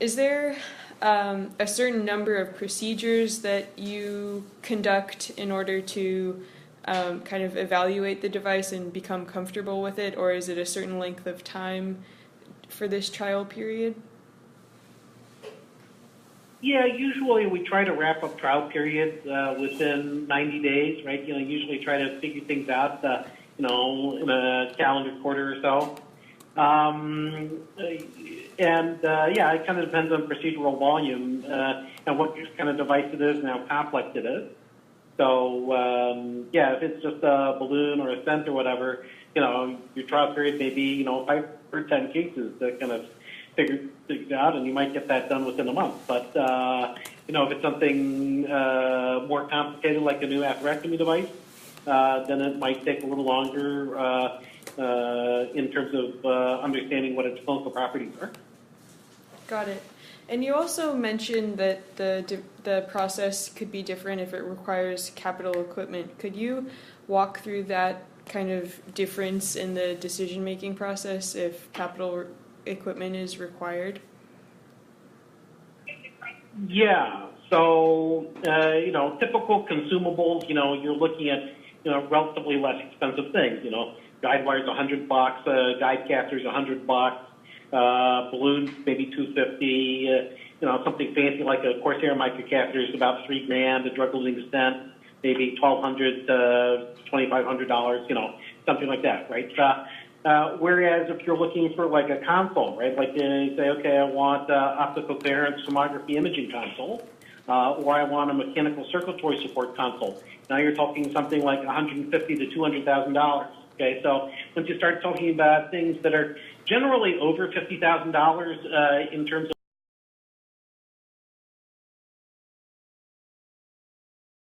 is there a certain number of procedures that you conduct in order to kind of evaluate the device and become comfortable with it, or is it a certain length of time for this trial period? Yeah, usually we try to wrap up trial periods within 90 days, right? Usually try to figure things out, in a calendar quarter or so. Yeah, it kind of depends on procedural volume and what kind of device it is and how complex it is. So, yeah, if it's just a balloon or a stent or whatever, your trial period may be, 5 or 10 cases that kind of figure things out, and you might get that done within a month. But, if it's something more complicated, like a new atherectomy device, then it might take a little longer in terms of understanding what its clinical properties are. Got it. And you also mentioned that the process could be different if it requires capital equipment. Could you walk through that kind of difference in the decision-making process if capital equipment is required? Yeah. So, typical consumables, you're looking at, relatively less expensive things. Guide wires $100, guide catheters $100, balloons maybe $250. Something fancy like a Corsair microcatheter is about $3,000. A drug-eluting stent maybe $1,200 to $2,500. Something like that, right? Whereas if you're looking for like a console, right? Like you say, okay, I want optical coherence tomography imaging console, or I want a mechanical circulatory support console. Now you're talking something like $150,000 to $200,000. Okay, so once you start talking about things that are generally over $50,000 in terms of